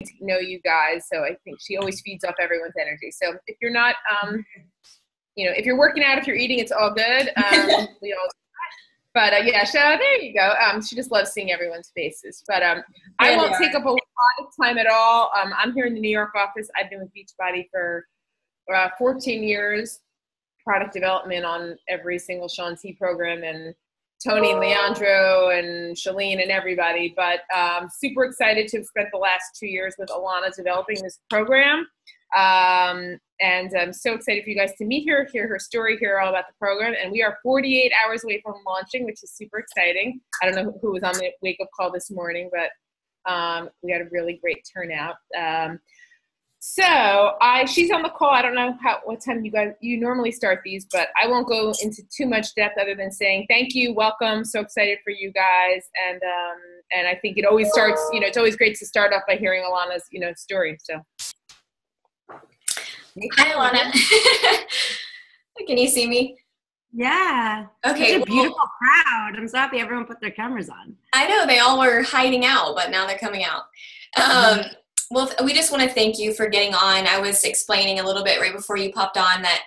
to know you guys. So I think she always feeds off everyone's energy. So if you're not, if you're working out, if you're eating, it's all good. We all. But yeah, there you go. She just loves seeing everyone's faces. But I won't take up a lot of time at all. I'm here in the New York office. I've been with Beachbody for 14 years, product development on every single Shaun T program, and Tony and Leandro and Shalene and everybody. But super excited to have spent the last 2 years with Ilana developing this program. And I'm so excited for you guys to meet her, hear her story, hear all about the program. And we are 48 hours away from launching, which is super exciting. I don't know who was on the wake-up call this morning, but we had a really great turnout. She's on the call. I don't know what time you normally start these, but I won't go into too much depth other than saying thank you, welcome, so excited for you guys. And I think it always starts, it's always great to start off by hearing Ilana's, story. So. Hi, Ilana. Can you see me? Yeah. Okay. It's a beautiful crowd. I'm so happy everyone put their cameras on. I know they all were hiding out, but now they're coming out. Well, we just want to thank you for getting on. I was explaining a little bit right before you popped on that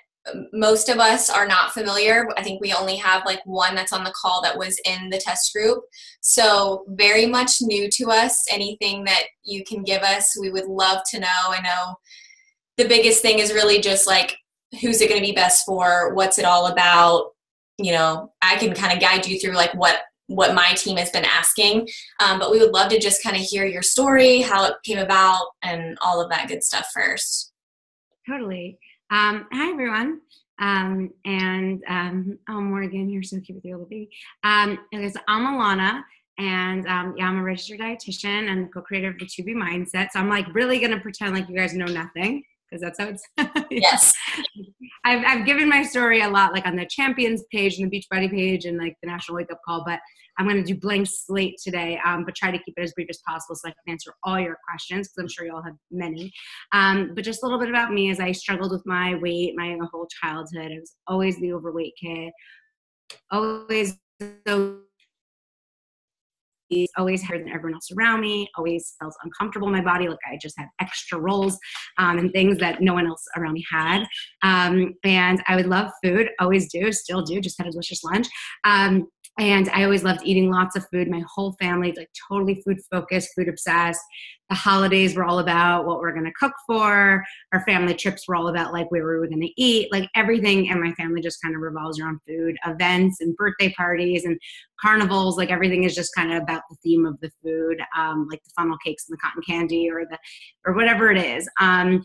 most of us are not familiar. I think we only have like one that's on the call that was in the test group. So very much new to us. Anything that you can give us, we would love to know. I know the biggest thing is really just like, who's it going to be best for? What's it all about? I can kind of guide you through like what my team has been asking. But we would love to just kind of hear your story, how it came about, and all of that good stuff first. Totally. Hi, everyone. Morgan, you're so cute with your little baby. I'm Ilana, and I'm a registered dietitian and co-creator of the 2B Mindset. So I'm like really going to pretend like you guys know nothing, because that's how it's. Yes. I've given my story a lot, like on the Champions page and the Beachbody page and like the National Wake Up Call, but I'm going to do blank slate today, but try to keep it as brief as possible so I can answer all your questions, because I'm sure you all have many. But just a little bit about me. As I struggled with my weight my whole childhood, I was always the overweight kid, always higher than everyone else around me, always felt uncomfortable in my body, like I just had extra rolls and things that no one else around me had. And I would love food, always do, still do, just had a delicious lunch. And I always loved eating lots of food. My whole family, like totally food focused, food obsessed. The holidays were all about what we're going to cook for. Our family trips were all about like where we were going to eat. Like everything in my family just kind of revolves around food. Events and birthday parties and carnivals, like everything is just kind of about the theme of the food, like the funnel cakes and the cotton candy or whatever it is. And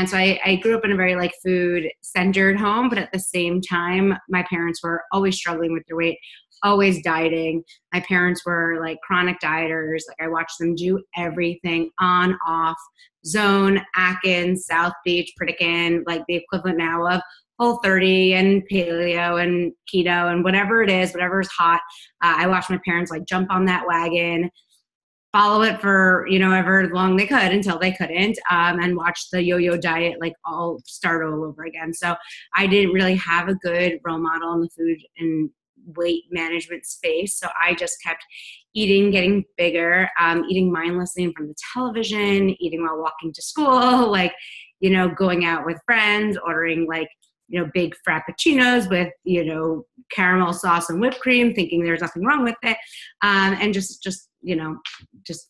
so I grew up in a very like food centered home, but at the same time, my parents were always struggling with their weight, always dieting. My parents were like chronic dieters. Like I watched them do everything on, off, Zone, Atkins, South Beach, Pritikin, like the equivalent now of Whole30 and paleo and keto and whatever it is, whatever's hot. I watched my parents like jump on that wagon, follow it for, however long they could until they couldn't, and watch the yo-yo diet like all start all over again. So I didn't really have a good role model in the food and weight management space. So I just kept eating, getting bigger, eating mindlessly in front of the television, eating while walking to school, like, going out with friends, ordering like, big frappuccinos with, caramel sauce and whipped cream, thinking there's nothing wrong with it. And just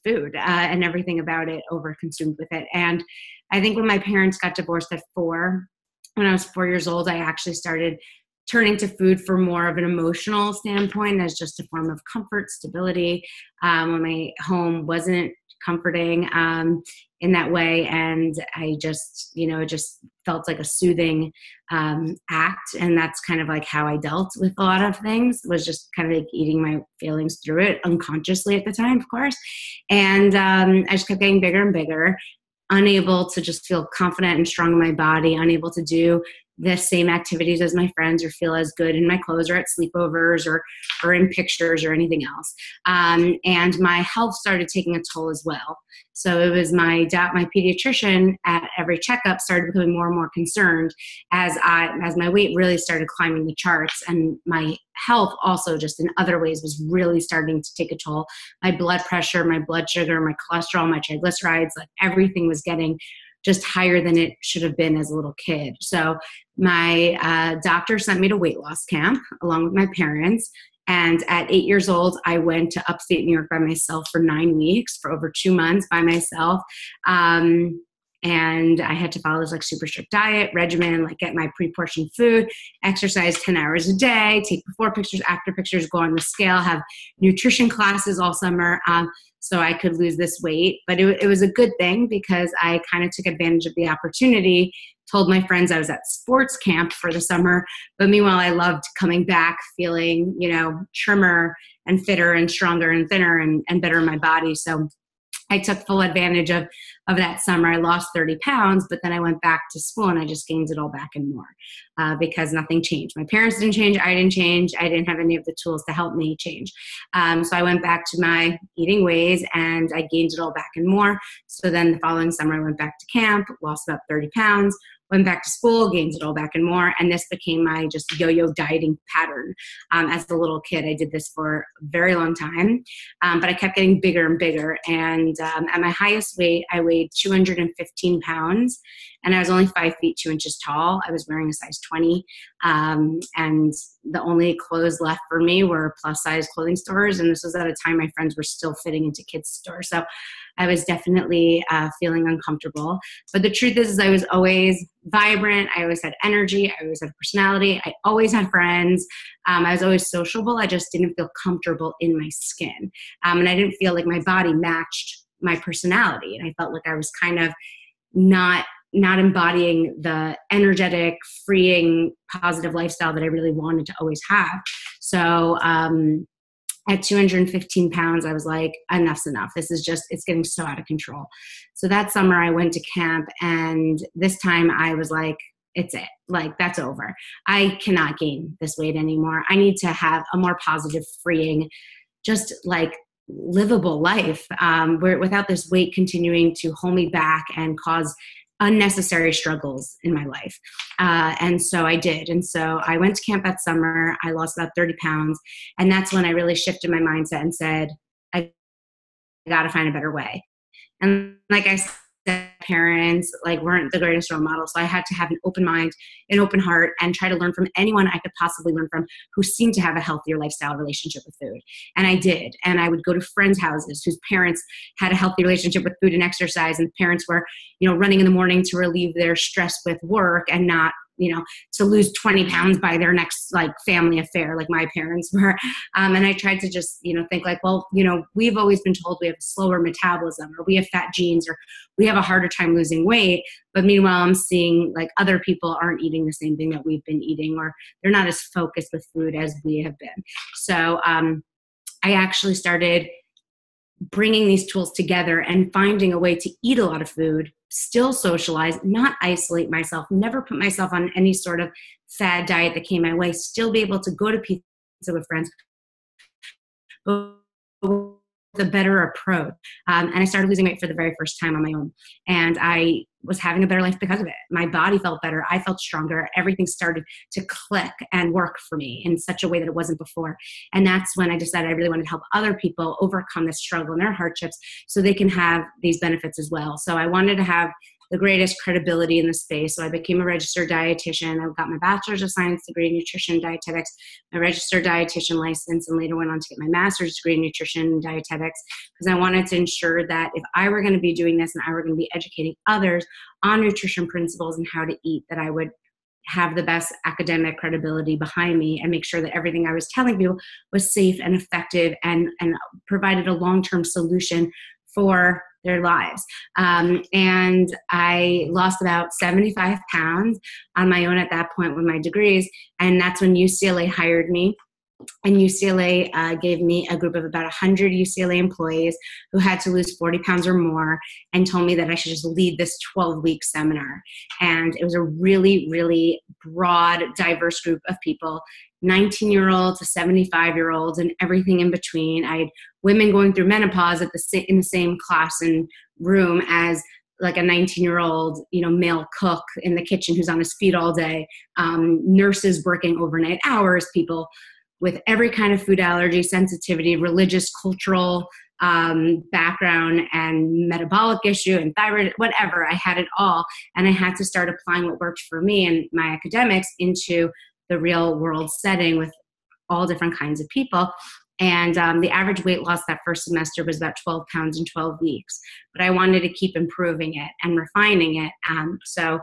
food and everything about it, over-consumed with it. And I think when my parents got divorced when I was 4 years old, I actually started turning to food for more of an emotional standpoint as just a form of comfort, stability, when my home wasn't comforting in that way. And I just, it just felt like a soothing act. And that's kind of like how I dealt with a lot of things, was just kind of like eating my feelings through it unconsciously at the time, of course. And I just kept getting bigger and bigger, unable to just feel confident and strong in my body, unable to do the same activities as my friends or feel as good in my clothes or at sleepovers or in pictures or anything else. And my health started taking a toll as well. So it was my pediatrician at every checkup started becoming more and more concerned as my weight really started climbing the charts, and my health also just in other ways was really starting to take a toll. My blood pressure, my blood sugar, my cholesterol, my triglycerides, like everything was getting just higher than it should have been as a little kid. So my doctor sent me to weight loss camp along with my parents. And at 8 years old, I went to upstate New York by myself for 9 weeks, for over 2 months by myself. And I had to follow this like super strict diet regimen, like get my pre-portioned food, exercise 10 hours a day, take before pictures, after pictures, go on the scale, have nutrition classes all summer. So I could lose this weight. But it was a good thing because I kind of took advantage of the opportunity, told my friends I was at sports camp for the summer. But meanwhile, I loved coming back feeling, trimmer and fitter and stronger and thinner and better in my body. So I took full advantage of that summer. I lost 30 pounds, but then I went back to school and I just gained it all back and more because nothing changed. My parents didn't change. I didn't change. I didn't have any of the tools to help me change. So I went back to my eating ways and I gained it all back and more. So then the following summer, I went back to camp, lost about 30 pounds, went back to school, gained it all back and more. And this became my just yo-yo dieting pattern. As a little kid, I did this for a very long time, but I kept getting bigger and bigger. And at my highest weight, I weighed 215 pounds and I was only 5 feet 2 inches tall. I was wearing a size 20. And the only clothes left for me were plus size clothing stores. And this was at a time my friends were still fitting into kids' stores. So I was definitely feeling uncomfortable. But the truth is I was always vibrant. I always had energy. I always had a personality. I always had friends. I was always sociable. I just didn't feel comfortable in my skin. And I didn't feel like my body matched my personality. And I felt like I was kind of not embodying the energetic, freeing, positive lifestyle that I really wanted to always have. So at 215 pounds, I was like, enough's enough. It's getting so out of control. So that summer I went to camp, and this time I was like, it's it. Like, that's over. I cannot gain this weight anymore. I need to have a more positive, freeing, just like livable life without this weight continuing to hold me back and cause unnecessary struggles in my life. And so I did. And so I went to camp that summer. I lost about 30 pounds. And that's when I really shifted my mindset and said, I got to find a better way. And like I said, parents weren't the greatest role models. So I had to have an open mind, an open heart, and try to learn from anyone I could possibly learn from who seemed to have a healthier lifestyle relationship with food. And I did. And I would go to friends' houses whose parents had a healthy relationship with food and exercise. And the parents were, running in the morning to relieve their stress with work and not, to lose 20 pounds by their next family affair, like my parents were. And I tried to just, think we've always been told we have a slower metabolism, or we have fat genes, or we have a harder time losing weight. But meanwhile, I'm seeing other people aren't eating the same thing that we've been eating, or they're not as focused with food as we have been. So I actually started bringing these tools together and finding a way to eat a lot of food, still socialize, not isolate myself, never put myself on any sort of fad diet that came my way, still be able to go to pizza with friends, but with a better approach. And I started losing weight for the very first time on my own. And I was having a better life because of it. My body felt better. I felt stronger. Everything started to click and work for me in such a way that it wasn't before. And that's when I decided I really wanted to help other people overcome this struggle and their hardships so they can have these benefits as well. So I wanted to have the greatest credibility in the space. So I became a registered dietitian. I got my bachelor's of science degree in nutrition and dietetics, my registered dietitian license, and later went on to get my master's degree in nutrition and dietetics because I wanted to ensure that if I were going to be doing this and I were going to be educating others on nutrition principles and how to eat, that I would have the best academic credibility behind me and make sure that everything I was telling people was safe and effective and provided a long-term solution for their lives. And I lost about 75 pounds on my own at that point with my degrees. And that's when UCLA hired me And UCLA gave me a group of about 100 UCLA employees who had to lose 40 pounds or more, and told me that I should just lead this 12-week seminar. And it was a really, really broad, diverse group of people, 19-year-olds to 75-year-olds and everything in between. I had women going through menopause in the same class and room as like a 19-year-old, male cook in the kitchen who's on his feet all day, nurses working overnight hours, people with every kind of food allergy, sensitivity, religious, cultural background, and metabolic issue, and thyroid, whatever. I had it all. And I had to start applying what worked for me and my academics into the real world setting with all different kinds of people. And the average weight loss that first semester was about 12 pounds in 12 weeks. But I wanted to keep improving it and refining it. So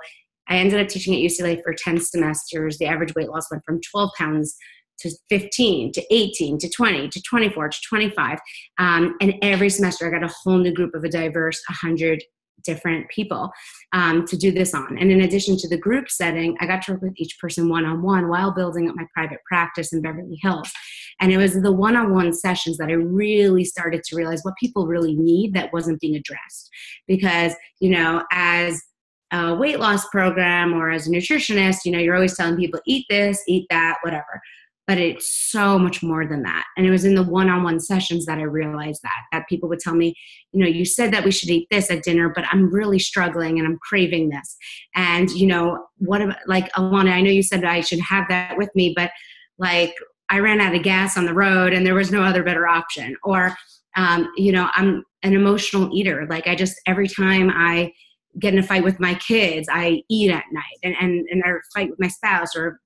I ended up teaching at UCLA for 10 semesters. The average weight loss went from 12 pounds to 15, to 18, to 20, to 24, to 25. And every semester I got a whole new group of a diverse 100 different people to do this on. And in addition to the group setting, I got to work with each person one-on-one while building up my private practice in Beverly Hills. And it was the one-on-one sessions that I really started to realize what people really need that wasn't being addressed. Because, as a weight loss program or as a nutritionist, you're always telling people, eat this, eat that, whatever. But it's so much more than that. And it was in the one-on-one sessions that I realized that people would tell me, you said that we should eat this at dinner, but I'm really struggling and I'm craving this. And, what about, like, Ilana, I know you said that I should have that with me, but like I ran out of gas on the road and there was no other better option. Or, I'm an emotional eater. Like every time I get in a fight with my kids, I eat at night and I fight with my spouse, or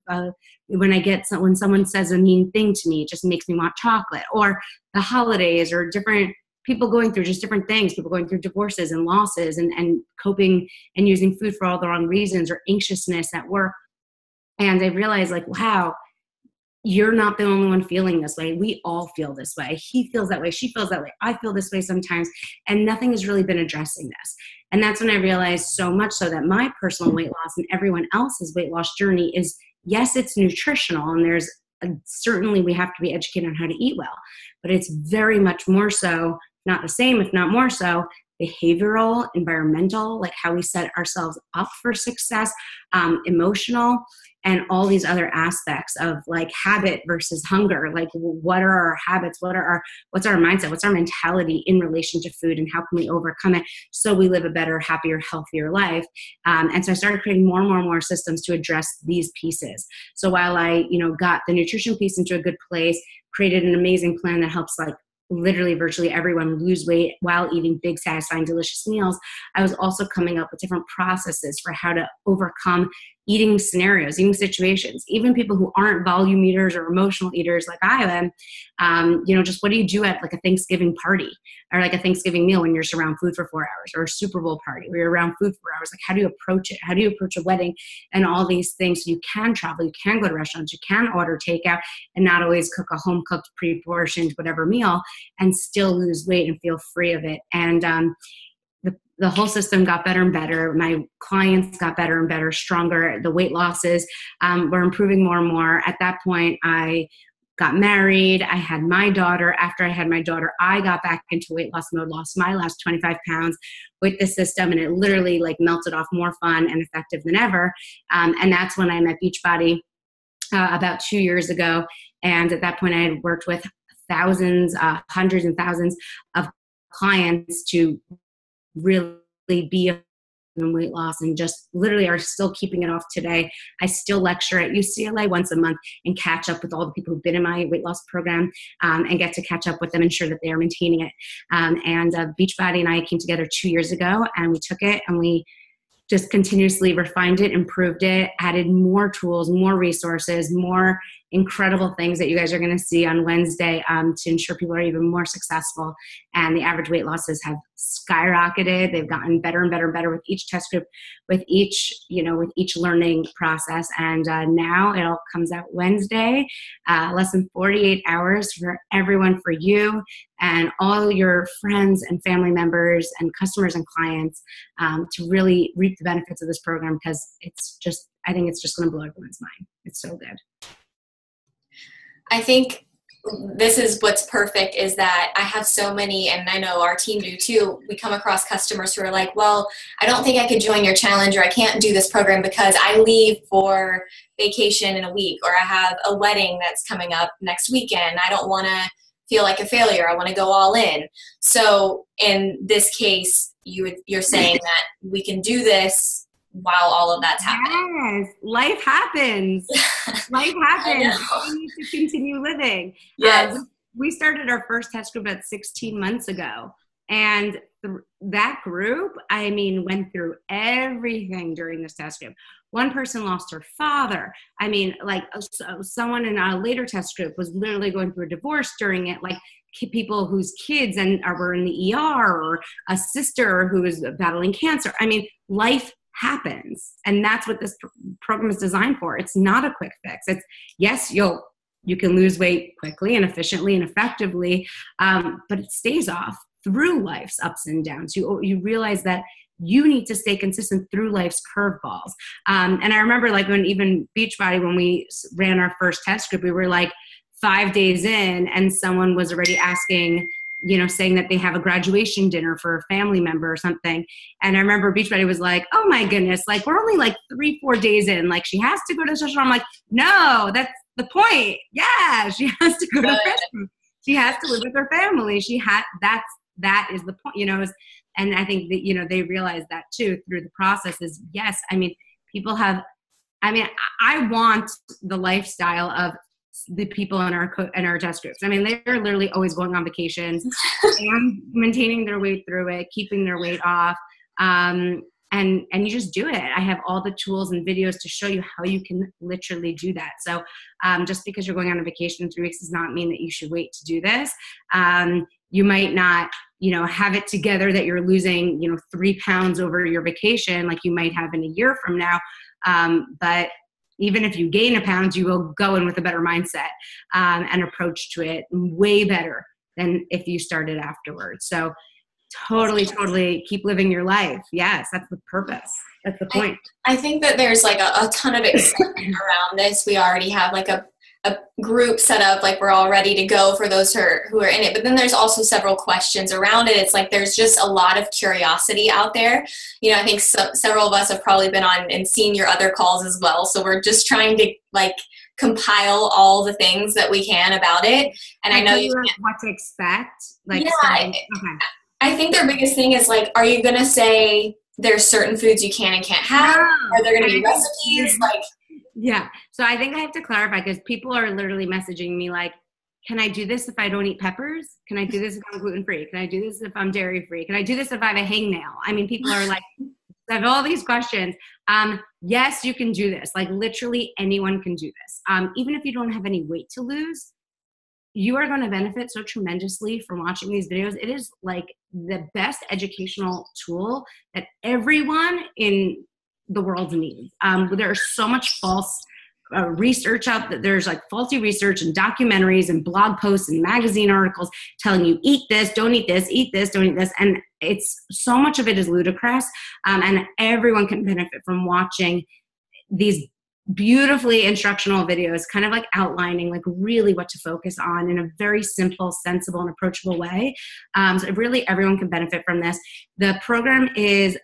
when someone says a mean thing to me, it just makes me want chocolate. Or the holidays, or different people going through just different things, people going through divorces and losses and coping and using food for all the wrong reasons, or anxiousness at work. And I realized, like, wow, you're not the only one feeling this way. We all feel this way. He feels that way. She feels that way. I feel this way sometimes. And nothing has really been addressing this. And that's when I realized so much so that my personal weight loss and everyone else's weight loss journey is, yes, it's nutritional. And certainly we have to be educated on how to eat well. But it's very much more so, not the same, if not more so, behavioral, environmental, like how we set ourselves up for success, emotional, and all these other aspects of like habit versus hunger. Like, what are our habits? What's our mindset? What's our mentality in relation to food, and how can we overcome it so we live a better, happier, healthier life? And so I started creating more and more and more systems to address these pieces. So while I, got the nutrition piece into a good place, created an amazing plan that helps like literally virtually everyone lose weight while eating big, satisfying, delicious meals, I was also coming up with different processes for how to overcome eating scenarios, eating situations. Even people who aren't volume eaters or emotional eaters like I am, just what do you do at like a Thanksgiving party or like a Thanksgiving meal when you're around food for 4 hours, or a Super Bowl party where you're around food for 4 hours? Like, how do you approach it? How do you approach a wedding and all these things? So you can travel, you can go to restaurants, you can order takeout and not always cook a home cooked, pre-portioned, whatever meal, and still lose weight and feel free of it. And, the whole system got better and better. My clients got better and better, stronger. The weight losses were improving more and more. At that point, I got married. I had my daughter. After I had my daughter, I got back into weight loss mode, lost my last 25 pounds with the system, and it literally like melted off, more fun and effective than ever. And that's when I met Beachbody about 2 years ago. And at that point, I had worked with thousands, hundreds and thousands of clients to really be in weight loss, and just literally are still keeping it off today. I still lecture at UCLA once a month and catch up with all the people who've been in my weight loss program, and get to catch up with them, ensure that they are maintaining it. Beachbody and I came together 2 years ago, and we took it and we just continuously refined it, improved it, added more tools, more resources, more incredible things that you guys are going to see on Wednesday to ensure people are even more successful. And the average weight losses have skyrocketed. They've gotten better and better and better with each test group, with each learning process. And now it all comes out Wednesday, less than 48 hours for everyone, for you and all your friends and family members and customers and clients, to really reap the benefits of this program, because I think it's just going to blow everyone's mind. It's so good. I think this is what's perfect is that I have so many, and I know our team do too, we come across customers who are like, well, I don't think I could join your challenge, or I can't do this program because I leave for vacation in a week, or I have a wedding that's coming up next weekend. I don't want to feel like a failure. I want to go all in. So in this case, you're saying that we can do this while all of that's happening. Yes, life happens. Life happens. We need to continue living. Yes. We started our first test group at 16 months ago. And that group, I mean, went through everything during this test group. One person lost her father. I mean, like someone in a later test group was literally going through a divorce during it, like people whose kids were in the ER, or a sister who was battling cancer. I mean, life happens. And that's what this program is designed for. It's not a quick fix. It's, yes, you can lose weight quickly and efficiently and effectively, but it stays off through life's ups and downs. You realize that you need to stay consistent through life's curveballs. And I remember, like, when even Beachbody, when we ran our first test group, we were like 5 days in and someone was already asking, saying that they have a graduation dinner for a family member or something. And I remember Beachbody was like, oh my goodness, like, we're only like 3-4 days in, like, she has to go to the restaurant. I'm like, no, that's the point. Yeah, she has to go to the restaurant. She has to live with her family. That is the point, and I think that, they realize that too through the process is, yes, I mean, I want the lifestyle of the people in our test groups. I mean, they're literally always going on vacations and maintaining their weight through it, keeping their weight off. And you just do it. I have all the tools and videos to show you how you can literally do that. So just because you're going on a vacation in 3 weeks does not mean that you should wait to do this. You might not, have it together that you're losing, 3 pounds over your vacation, like you might have in a year from now. But even if you gain a pound, you will go in with a better mindset and approach to it way better than if you started afterwards. So totally keep living your life. Yes, that's the purpose. That's the point. I think that there's like a ton of excitement around this. We already have like a group set up, like we're all ready to go for those who are in it. But then there's also several questions around it. It's like there's just a lot of curiosity out there. I think several of us have probably been on and seen your other calls as well. So we're just trying to like compile all the things that we can about it. And I know you what to expect. Like, yeah, I think their biggest thing is like, are you going to say there's certain foods you can and can't have? Are there going to be recipes? Like, yeah. So I think I have to clarify, because people are literally messaging me like, can I do this if I don't eat peppers? Can I do this if I'm gluten-free? Can I do this if I'm dairy-free? Can I do this if I have a hangnail? I mean, people are like, I have all these questions. Yes, you can do this. Like, literally anyone can do this. Even if you don't have any weight to lose, you are going to benefit so tremendously from watching these videos. It is like the best educational tool that everyone in the world needs. There's so much false research out there. There's like faulty research and documentaries and blog posts and magazine articles telling you eat this, don't eat this, eat this, don't eat this. And it's so much of it is ludicrous. And everyone can benefit from watching these beautifully instructional videos, kind of like outlining like really what to focus on in a very simple, sensible, and approachable way. So really everyone can benefit from this. The program is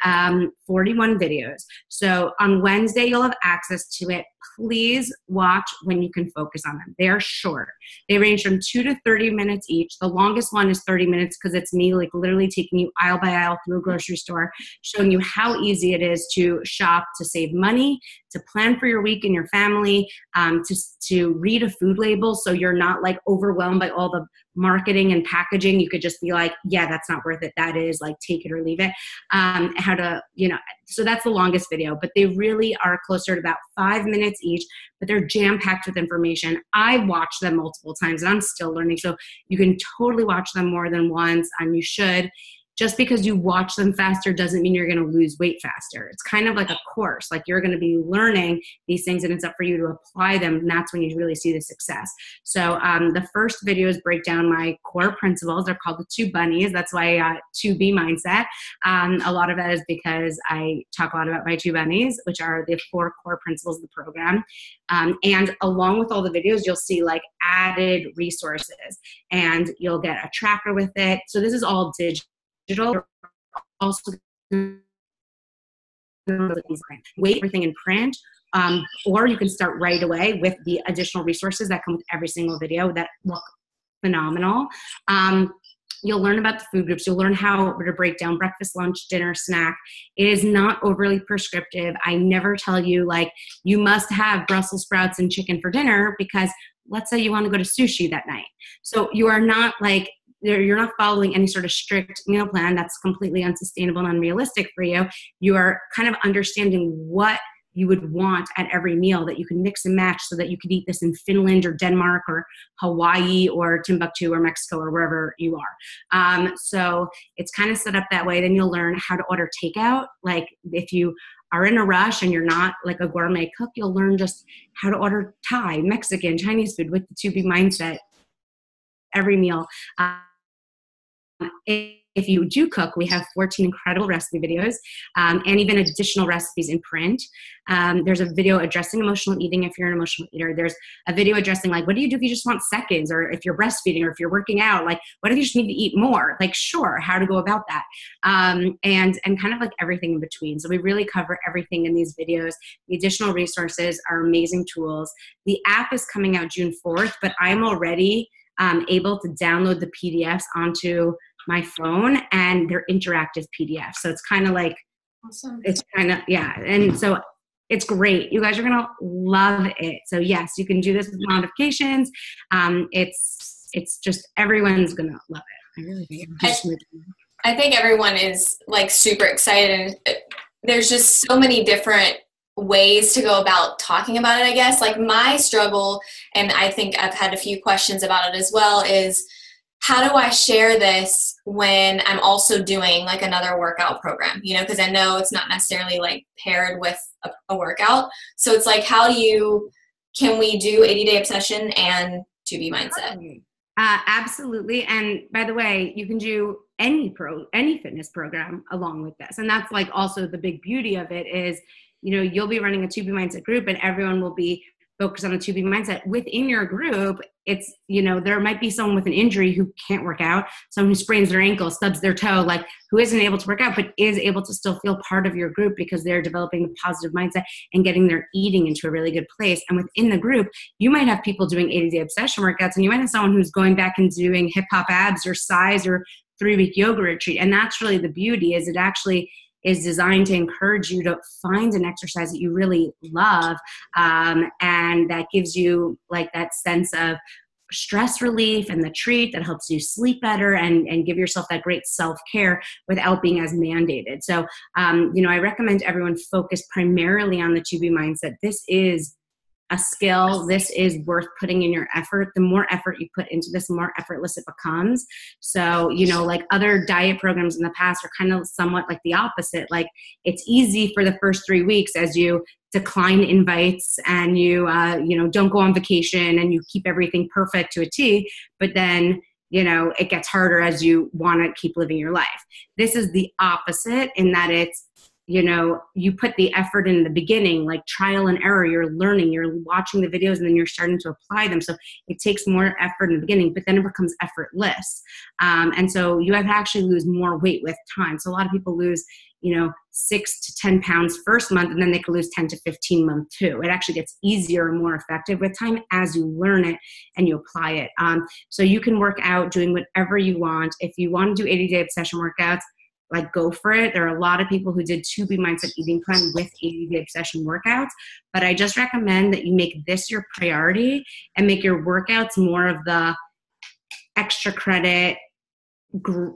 41 videos. So on Wednesday, you'll have access to it. Please watch when you can focus on them. They are short. They range from 2 to 30 minutes each. The longest one is 30 minutes because it's me like literally taking you aisle by aisle through a grocery store, showing you how easy it is to shop, to save money, to plan for your week and your family, to read a food label so you're not like overwhelmed by all the marketing and packaging. You could just be like, yeah, that's not worth it. That is, like, take it or leave it. How to, so that's the longest video, but they really are closer to about 5 minutes each, but they're jam-packed with information. I watch them multiple times and I'm still learning. So you can totally watch them more than once, and you should. just because you watch them faster doesn't mean you're going to lose weight faster. It's kind of like a course. Like you're going to be learning these things, and it's up for you to apply them. And that's when you really see the success. So the first videos break down my core principles. They're called the 2 bunnies. That's why 2B mindset. A lot of that is because I talk a lot about my 2 bunnies, which are the 4 core principles of the program. And along with all the videos, you'll see like added resources, and you'll get a tracker with it. So this is all digital. Also, weight everything in print, or you can start right away with the additional resources that come with every single video that look phenomenal. You'll learn about the food groups. You'll learn how to break down breakfast, lunch, dinner, snack. It is not overly prescriptive. I never tell you like you must have Brussels sprouts and chicken for dinner, because let's say you want to go to sushi that night. So you are not like, you're not following any sort of strict meal plan. That's completely unsustainable and unrealistic for you. You are kind of understanding what you would want at every meal that you can mix and match, so that you could eat this in Finland or Denmark or Hawaii or Timbuktu or Mexico or wherever you are. So it's kind of set up that way. Then you'll learn how to order takeout. Like if you are in a rush and you're not like a gourmet cook, you'll learn just how to order Thai, Mexican, Chinese food with the 2B mindset every meal. If you do cook, we have 14 incredible recipe videos, and even additional recipes in print. There's a video addressing emotional eating if you're an emotional eater. There's a video addressing like, what do you do if you just want seconds, or if you're breastfeeding, or if you're working out, like what if you just need to eat more? Like, sure, how to go about that. And kind of like everything in between. So we really cover everything in these videos. The additional resources are amazing tools. The app is coming out June 4th, but I'm already able to download the PDFs onto my phone, and they're interactive PDFs. So it's kind of like, awesome. It's kind of, yeah. And so it's great. You guys are going to love it. So yes, you can do this with modifications. It's just, everyone's going to love it. I really think. I think everyone is like super excited. There's just so many different ways to go about talking about it, I guess. Like my struggle, and I think I've had a few questions about it as well, is how do I share this when I'm also doing like another workout program, you know, because I know it's not necessarily like paired with a workout. So it's like, can we do 80-day obsession and 2B mindset? Absolutely. And by the way, you can do any fitness program along with this. And that's like also the big beauty of it is, you know, you'll be running a 2B mindset group, and everyone will be focus on a 2B mindset. Within your group, it's, you know, there might be someone with an injury who can't work out, someone who sprains their ankle, stubs their toe, like who isn't able to work out, but is able to still feel part of your group because they're developing the positive mindset and getting their eating into a really good place. And within the group, you might have people doing 80-day obsession workouts, and you might have someone who's going back and doing hip hop abs or size or 3-week yoga retreat. And that's really the beauty, is it actually is designed to encourage you to find an exercise that you really love, and that gives you like that sense of stress relief and the treat that helps you sleep better and give yourself that great self-care without being as mandated. So, you know, I recommend everyone focus primarily on the 2B mindset. This is a skill. This is worth putting in your effort. The more effort you put into this, the more effortless it becomes. So, you know, like other diet programs in the past are kind of somewhat like the opposite. Like it's easy for the first 3 weeks as you decline invites and you, you know, don't go on vacation and you keep everything perfect to a T, but then, you know, it gets harder as you want to keep living your life. This is the opposite in that it's, you know, you put the effort in the beginning, like trial and error, you're learning, you're watching the videos, and then you're starting to apply them. So it takes more effort in the beginning, but then it becomes effortless. And so you have to actually lose more weight with time. So a lot of people lose, you know, 6 to 10 pounds first month, and then they can lose 10 to 15 month too. It actually gets easier and more effective with time as you learn it and you apply it. So you can work out doing whatever you want. If you want to do 80-day obsession workouts, like go for it. There are a lot of people who did 2B mindset eating plan with 80-day obsession workouts, but I just recommend that you make this your priority and make your workouts more of the extra credit,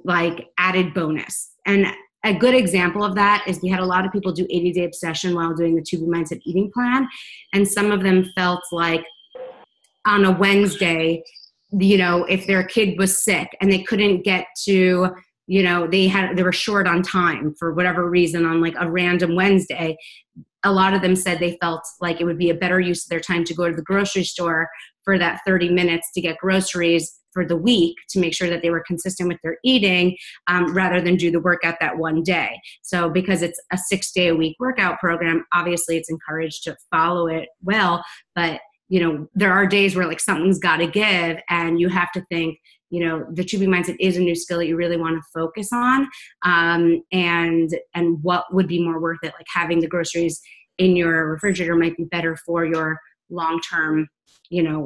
like added bonus. And a good example of that is we had a lot of people do 80-day obsession while doing the 2B mindset eating plan. And some of them felt like on a Wednesday, you know, if their kid was sick and they couldn't get to they were short on time for whatever reason on like a random Wednesday. A lot of them said they felt like it would be a better use of their time to go to the grocery store for that 30 minutes to get groceries for the week to make sure that they were consistent with their eating, rather than do the workout that one day. So because it's a 6-day-a-week workout program, obviously it's encouraged to follow it well, but there are days where like something's got to give, and you have to think, the tubing mindset is a new skill that you really want to focus on. And what would be more worth it? Like having the groceries in your refrigerator might be better for your long-term,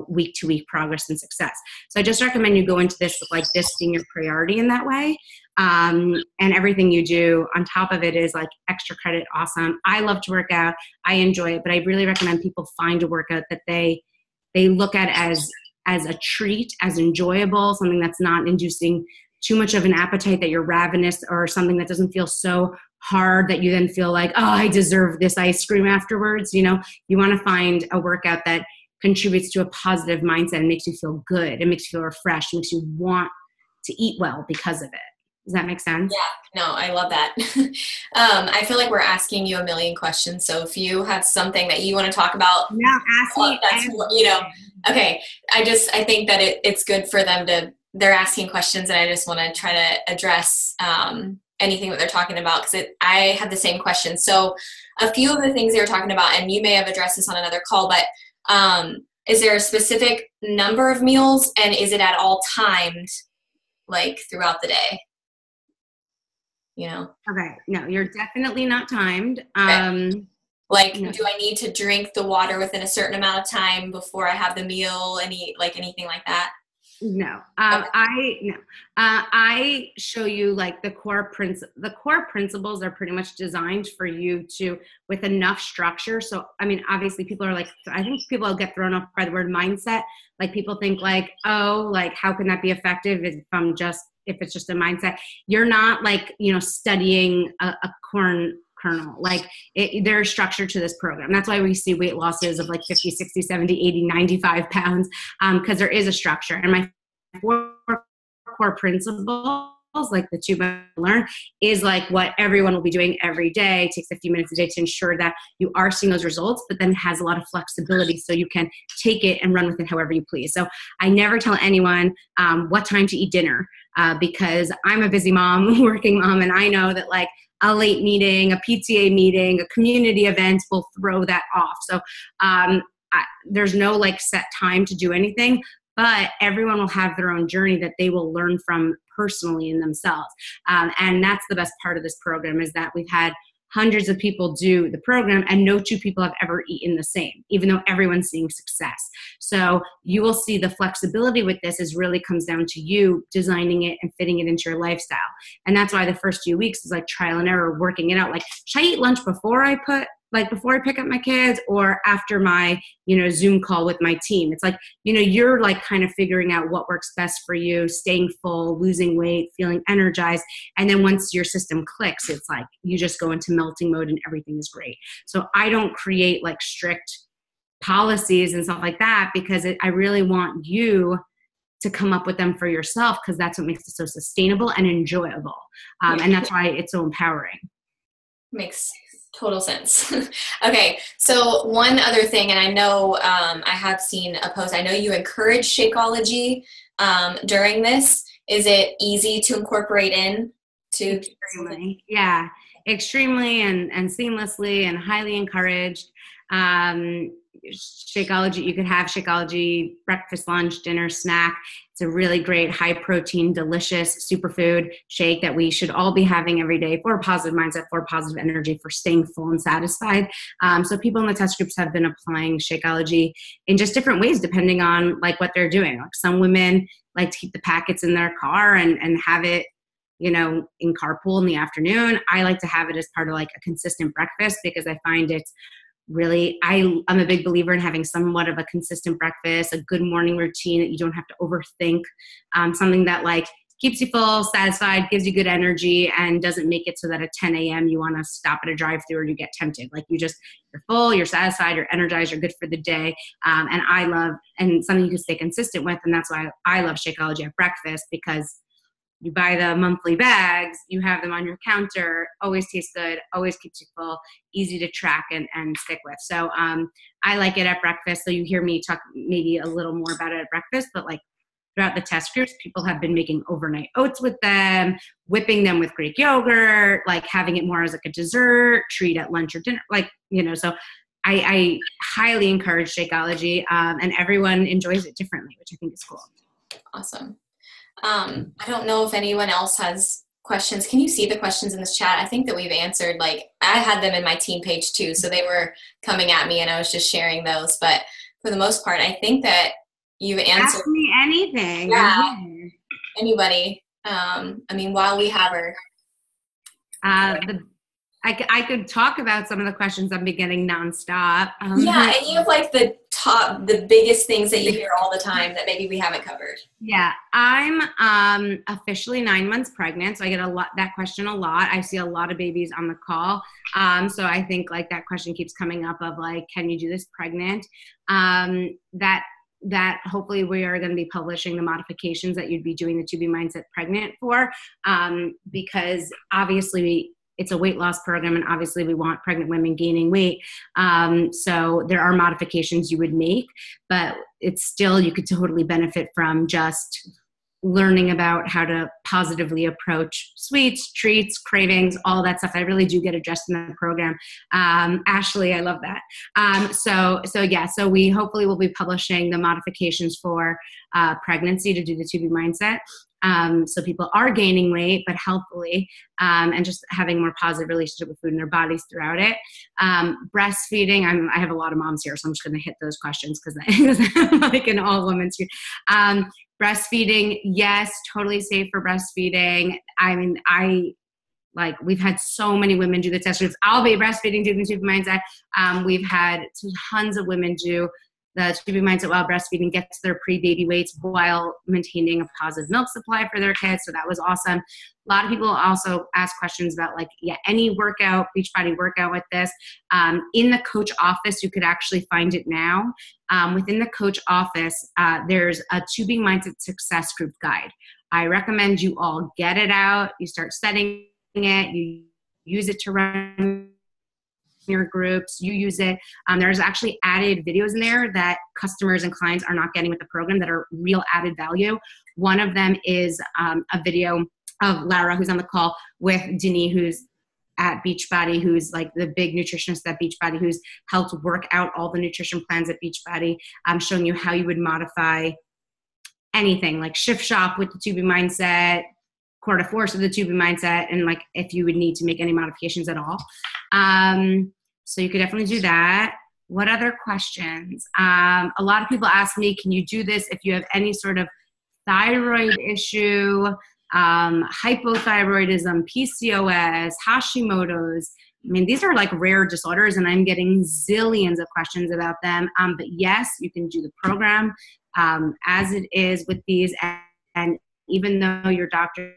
week-to-week progress and success. So I just recommend you go into this with like this being your priority in that way. And everything you do on top of it is like extra credit. Awesome. I love to work out. I enjoy it, but I really recommend people find a workout that they look at as a treat, as enjoyable, something that's not inducing too much of an appetite that you're ravenous, or something that doesn't feel so hard that you then feel like, oh, I deserve this ice cream afterwards. You want to find a workout that contributes to a positive mindset and makes you feel good. It makes you feel refreshed. It makes you want to eat well because of it. Does that make sense? Yeah, no, I love that. I feel like we're asking you a million questions. So if you have something that you want to talk about, ask me. Okay. I think that it's good for them they're asking questions, and I just want to try to address anything that they're talking about, because I had the same question. So a few of the things they were talking about, and you may have addressed this on another call, but is there a specific number of meals, and is it at all timed, like throughout the day? Okay. No, you're definitely not timed. Okay. Do I need to drink the water within a certain amount of time before I have the meal? Anything like that? No. Okay. I show you like the core principles are pretty much designed for you to, with enough structure. So, obviously people are like, I think people get thrown off by the word mindset. Like people think like, oh, like how can that be effective if it's just a mindset? You're not like, studying a corn kernel. Like there's structure to this program. That's why we see weight losses of like 50, 60, 70, 80, 95 pounds, because there is a structure. And my 4 core principles, like the 2 I learn, is like what everyone will be doing every day. It takes a few minutes a day to ensure that you are seeing those results, but then has a lot of flexibility so you can take it and run with it however you please. So I never tell anyone what time to eat dinner, because I'm a busy mom, working mom, and I know that like a late meeting, a PTA meeting, a community event will throw that off. So there's no like set time to do anything, but everyone will have their own journey that they will learn from personally in themselves. And that's the best part of this program, is that we've had hundreds of people do the program and no 2 people have ever eaten the same, even though everyone's seeing success. So you will see the flexibility with this really comes down to you designing it and fitting it into your lifestyle. And that's why the first few weeks is like trial and error, working it out. Like, should I eat lunch before I pick up my kids, or after my, Zoom call with my team? It's like, you're like kind of figuring out what works best for you, staying full, losing weight, feeling energized. And then once your system clicks, it's like you just go into melting mode and everything is great. So I don't create like strict policies and stuff like that, because I really want you to come up with them for yourself, because that's what makes it so sustainable and enjoyable. And that's why it's so empowering. Makes total sense. Okay, so one other thing, and I know I have seen a post, I know you encourage Shakeology during this. Is it easy to incorporate in to? Extremely, yeah, extremely and seamlessly and highly encouraged. Shakeology, you could have Shakeology breakfast, lunch, dinner, snack. It's a really great, high protein, delicious superfood shake that we should all be having every day for a positive mindset, for positive energy, for staying full and satisfied. So people in the test groups have been applying Shakeology in just different ways depending on like what they're doing. Like some women like to keep the packets in their car and have it, in carpool in the afternoon. I like to have it as part of like a consistent breakfast, because I find it's really, I'm a big believer in having somewhat of a consistent breakfast, a good morning routine that you don't have to overthink, something that like keeps you full, satisfied, gives you good energy, and doesn't make it so that at 10 a.m. you want to stop at a drive-thru or you get tempted. Like you're full, you're satisfied, you're energized, you're good for the day. And I love, and something you can stay consistent with. And that's why I love Shakeology at breakfast, because You buy the monthly bags, you have them on your counter, always taste good, always keeps you full, easy to track and stick with. So I like it at breakfast. So you hear me talk maybe a little more about it at breakfast, but like throughout the test groups, people have been making overnight oats with them, whipping them with Greek yogurt, like having it more as like a dessert, treat at lunch or dinner, like, you know, so I highly encourage Shakeology, and everyone enjoys it differently, which I think is cool. Awesome. I don't know if anyone else has questions. Can you see the questions in this chat? I think that we've answered, like, I had them in my team page too, so they were coming at me and I was just sharing those. But for the most part, I think that you've answered. Ask me anything. Yeah. Anybody. I mean, while we have her. I could talk about some of the questions I've been getting nonstop. Yeah, any of like the biggest things that you hear all the time that maybe we haven't covered. Yeah, I'm officially 9 months pregnant, so I get that question a lot. I see a lot of babies on the call, so I think like that question keeps coming up of like, can you do this pregnant? That hopefully we are going to be publishing the modifications that you'd be doing the To Be Mindset pregnant for, because obviously it's a weight loss program, and obviously we want pregnant women gaining weight. So there are modifications you would make, but it's still, you could totally benefit from just learning about how to positively approach sweets, treats, cravings, all that stuff. I really do get addressed in the program. Ashley, I love that. So we hopefully will be publishing the modifications for pregnancy to do the To Be Mindset. So people are gaining weight, but healthfully, and just having a more positive relationship with food in their bodies throughout it. Breastfeeding, I have a lot of moms here, so I'm just going to hit those questions because I'm like an all women's. Breastfeeding, yes, totally safe for breastfeeding. I mean, we've had so many women do the test strips. I'll be breastfeeding, do the To Be Mindset. We've had tons of women do the To Be Mindset while breastfeeding, get to their pre-baby weights while maintaining a positive milk supply for their kids. So that was awesome. A lot of people also ask questions about any workout, Beachbody workout with this. In the coach office, you could actually find it now. Within the coach office, there's a To Be Mindset Success Group guide. I recommend you all get it out. You start studying it. You use it to run your groups, you use it. There's actually added videos in there that customers and clients are not getting with the program that are real added value. One of them is a video of Lara, who's on the call, with Denise, who's at Beachbody, who's like the big nutritionist at Beachbody, who's helped work out all the nutrition plans at Beachbody. I'm showing you how you would modify anything like Shift Shop with the To Be Mindset, Core to Force with the To Be Mindset, and like if you would need to make any modifications at all. So you could definitely do that. What other questions? A lot of people ask me, can you do this if you have any sort of thyroid issue, hypothyroidism, PCOS, Hashimoto's? I mean, these are like rare disorders, and I'm getting zillions of questions about them. But yes, you can do the program as it is with these. And even though your doctor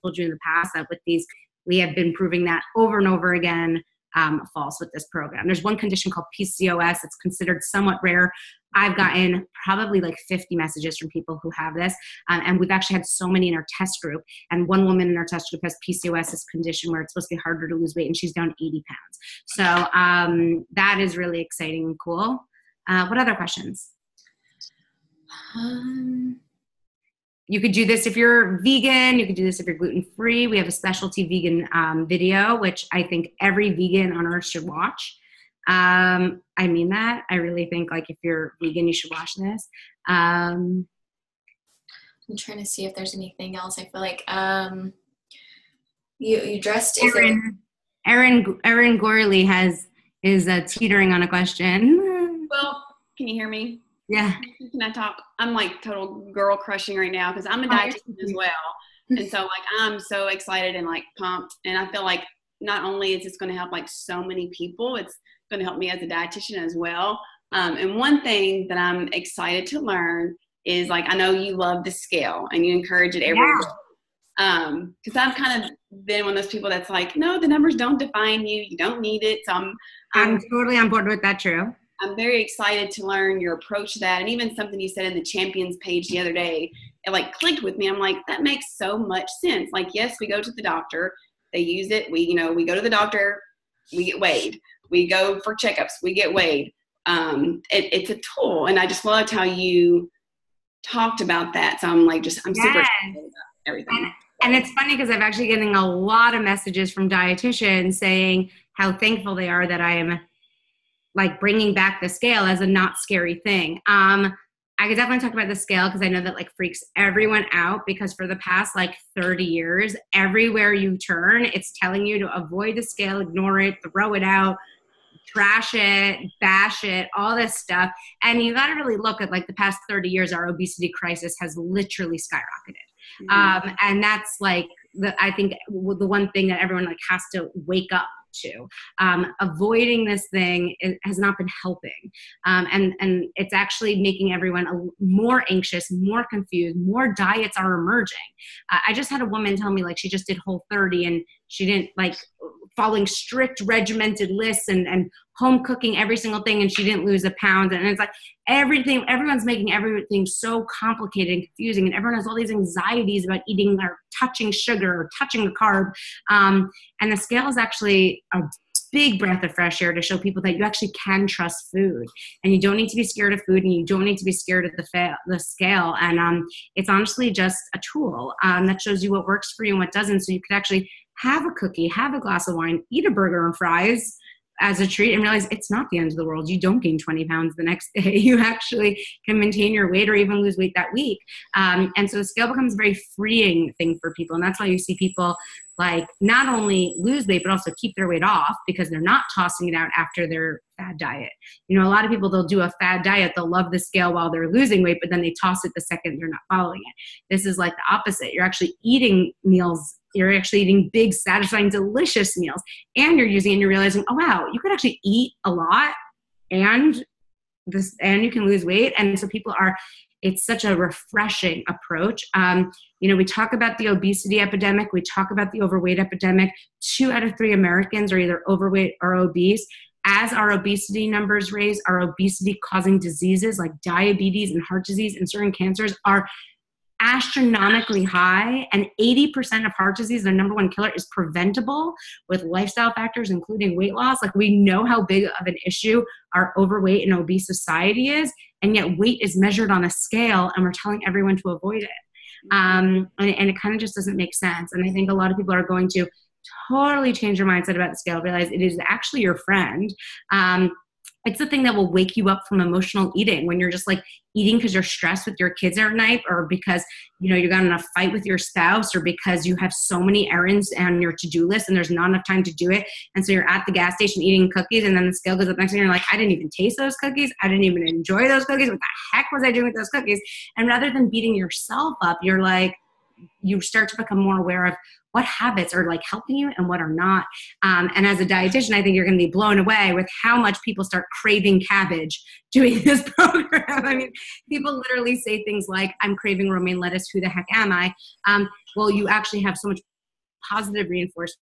told you in the past that with these, we have been proving that over and over again false with this program. There's one condition called PCOS. It's considered somewhat rare. I've gotten probably like 50 messages from people who have this. And we've actually had so many in our test group. And one woman in our test group has PCOS, this condition where it's supposed to be harder to lose weight, and she's down 80 pounds. So that is really exciting and cool. What other questions? You could do this if you're vegan. You could do this if you're gluten-free. We have a specialty vegan video, which I think every vegan on earth should watch. I mean that. I really think like if you're vegan, you should watch this. I'm trying to see if there's anything else. I feel like you dressed. Erin Gorley is teetering on a question. Well, can you hear me? Yeah. Can I talk? I'm like total girl crushing right now because I'm a dietitian as well. And so like I'm so excited and like pumped. And I feel like not only is this going to help like so many people, it's going to help me as a dietitian as well. And one thing that I'm excited to learn is like, I know you love the scale and you encourage it every day. Because I've kind of been one of those people that's like, no, the numbers don't define you. You don't need it. So I'm totally on board with that, True. I'm very excited to learn your approach to that. And even something you said in the champions page the other day, it like clicked with me. I'm like, that makes so much sense. Like, yes, we go to the doctor, they use it. We go to the doctor, we get weighed. We go for checkups, we get weighed. It's a tool. And I just loved how you talked about that. So I'm super excited about everything. And it's funny because I'm actually getting a lot of messages from dietitians saying how thankful they are that I am like bringing back the scale as a not scary thing. I could definitely talk about the scale because I know that like freaks everyone out, because for the past like 30 years, everywhere you turn, it's telling you to avoid the scale, ignore it, throw it out, trash it, bash it, all this stuff. And you got to really look at like the past 30 years, our obesity crisis has literally skyrocketed. Mm-hmm. And that's like, I think the one thing that everyone like has to wake up to. Avoiding this thing has not been helping. And it's actually making everyone more anxious, more confused, more diets are emerging. I just had a woman tell me like she just did Whole30 and she didn't like following strict regimented lists and home cooking every single thing, and she didn't lose a pound. And it's like everyone's making everything so complicated and confusing, and everyone has all these anxieties about eating or touching sugar or touching a carb. And the scale is actually a big breath of fresh air to show people that you actually can trust food, and you don't need to be scared of food, and you don't need to be scared of the scale. And it's honestly just a tool that shows you what works for you and what doesn't, so you could actually have a cookie, have a glass of wine, eat a burger and fries as a treat, and realize it's not the end of the world. You don't gain 20 pounds the next day. You actually can maintain your weight or even lose weight that week. And so the scale becomes a very freeing thing for people. And that's why you see people like not only lose weight, but also keep their weight off because they're not tossing it out after their fad diet. You know, a lot of people, they'll do a fad diet. They'll love the scale while they're losing weight, but then they toss it the second they're not following it. This is like the opposite. You're actually eating meals. You're actually eating big, satisfying, delicious meals, and you're using it and you're realizing, oh, wow, you could actually eat a lot and you can lose weight. And so it's such a refreshing approach. We talk about the obesity epidemic. We talk about the overweight epidemic. 2 out of 3 Americans are either overweight or obese. As our obesity numbers raise, our obesity causing diseases like diabetes and heart disease and certain cancers are astronomically high, and 80% of heart disease, the number one killer, is preventable with lifestyle factors, including weight loss. Like, we know how big of an issue our overweight and obese society is, and yet weight is measured on a scale, and we're telling everyone to avoid it. And it kind of just doesn't make sense. And I think a lot of people are going to totally change their mindset about the scale, realize it is actually your friend. It's the thing that will wake you up from emotional eating when you're just like eating because you're stressed with your kids at night, or because, you got in a fight with your spouse, or because you have so many errands on your to-do list and there's not enough time to do it. And so you're at the gas station eating cookies, and then the scale goes up next to you and you're like, I didn't even taste those cookies. I didn't even enjoy those cookies. What the heck was I doing with those cookies? And rather than beating yourself up, you're like, you start to become more aware of what habits are like helping you and what are not. And as a dietitian, I think you're going to be blown away with how much people start craving cabbage doing this program. I mean, people literally say things like, I'm craving romaine lettuce. Who the heck am I? Well, you actually have so much positive reinforcement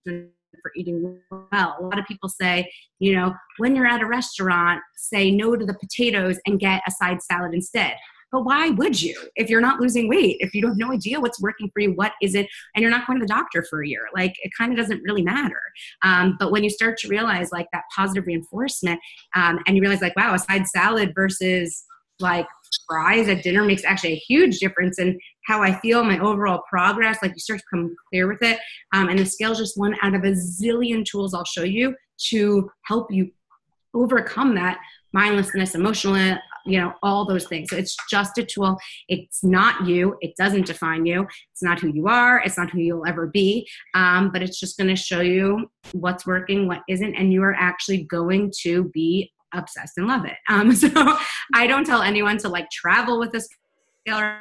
for eating well. A lot of people say, when you're at a restaurant, say no to the potatoes and get a side salad instead. But why would you if you're not losing weight, if you have no idea what's working for you, what is it, and you're not going to the doctor for a year? Like, it kind of doesn't really matter. But when you start to realize like that positive reinforcement, and you realize like, wow, a side salad versus like fries at dinner makes actually a huge difference in how I feel, my overall progress. Like, you start to become clear with it. And the scale is just one out of a zillion tools I'll show you to help you overcome that mindlessness, emotional, all those things. So it's just a tool. It's not you. It doesn't define you. It's not who you are. It's not who you'll ever be. But it's just going to show you what's working, what isn't, and you are actually going to be obsessed and love it. So I don't tell anyone to like travel with this scale or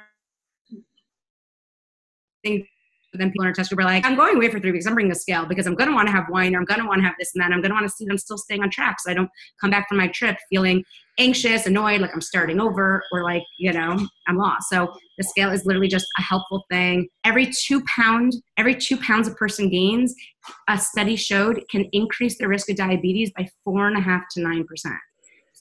thing. Then people in our test group are like, I'm going away for 3 weeks. I'm bringing a scale because I'm going to want to have wine, or I'm going to want to have this and that. I'm going to want to see that I'm still staying on track, so I don't come back from my trip feeling anxious, annoyed, like I'm starting over, or like, I'm lost. So the scale is literally just a helpful thing. Every 2 pounds a person gains, a study showed can increase the risk of diabetes by 4.5 to 9%.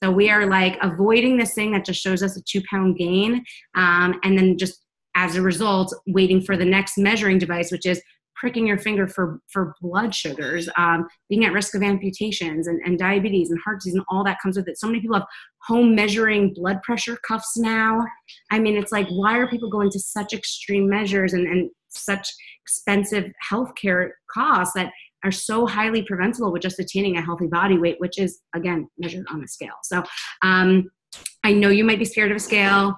So we are like avoiding this thing that just shows us a 2-pound gain. And then just as a result, waiting for the next measuring device, which is pricking your finger for blood sugars, being at risk of amputations and diabetes and heart disease and all that comes with it. So many people have home measuring blood pressure cuffs now. I mean, it's like, why are people going to such extreme measures and such expensive healthcare costs that are so highly preventable with just attaining a healthy body weight, which is, again, measured on a scale. So I know you might be scared of a scale.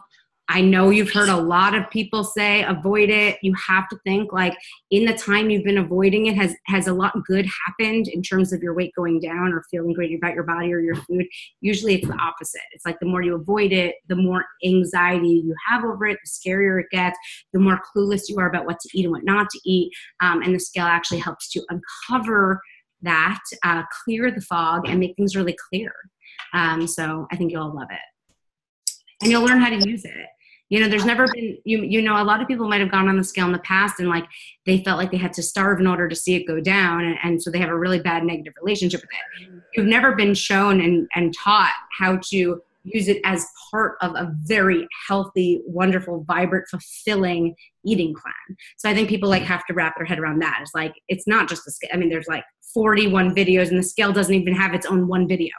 I know you've heard a lot of people say avoid it. You have to think like in the time you've been avoiding it, has a lot good happened in terms of your weight going down or feeling great about your body or your food? Usually it's the opposite. It's like the more you avoid it, the more anxiety you have over it, the scarier it gets, the more clueless you are about what to eat and what not to eat. And the scale actually helps to uncover that, clear the fog, and make things really clear. So I think you'll love it. And you'll learn how to use it. You know, there's never been, you know, a lot of people might have gone on the scale in the past and like they felt like they had to starve in order to see it go down. And so they have a really bad negative relationship with it. You've never been shown and taught how to use it as part of a very healthy, wonderful, vibrant, fulfilling eating plan. So I think people like have to wrap their head around that. It's like, it's not just a scale. I mean, there's like 41 videos and the scale doesn't even have its own one video.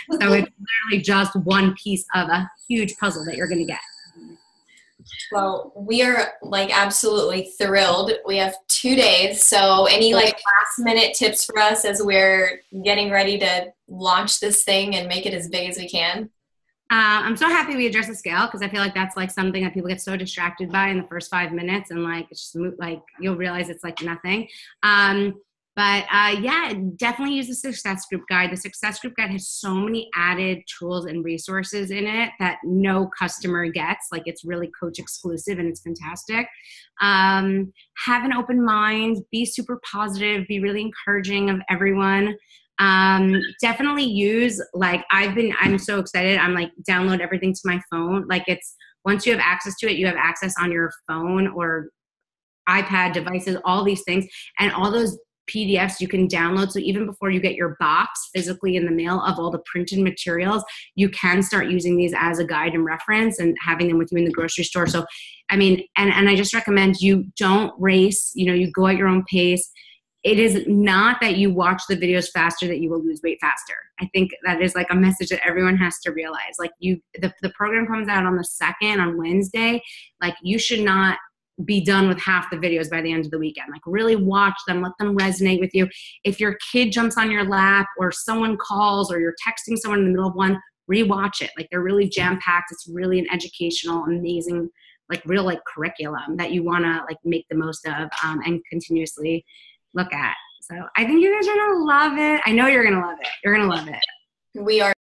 So it's literally just one piece of a huge puzzle that you're going to get. Well, we are like absolutely thrilled. We have 2 days. So any like last minute tips for us as we're getting ready to launch this thing and make it as big as we can? I'm so happy we addressed the scale because I feel like that's like something that people get so distracted by in the first 5 minutes and like it's just like you'll realize it's like nothing. But yeah, definitely use the Success Group Guide. The Success Group Guide has so many added tools and resources in it that no customer gets. Like it's really coach exclusive and it's fantastic. Have an open mind, be super positive, be really encouraging of everyone. Definitely use, like I'm so excited. I'm like download everything to my phone. Like it's, once you have access to it, you have access on your phone or iPad devices, all these things, and all those PDFs you can download. So even before you get your box physically in the mail of all the printed materials, you can start using these as a guide and reference and having them with you in the grocery store. So, I mean, and I just recommend you don't race, you know, you go at your own pace. It is not that you watch the videos faster that you will lose weight faster. I think that is like a message that everyone has to realize. Like the program comes out on the 2nd on Wednesday. Like you should not be done with half the videos by the end of the weekend. Like really watch them, let them resonate with you. If your kid jumps on your lap or someone calls or you're texting someone in the middle of one, rewatch it. Like they're really jam-packed. It's really an educational, amazing, like real like curriculum that you want to like make the most of and continuously look at. So I think you guys are going to love it. I know you're going to love it. You're going to love it. We are.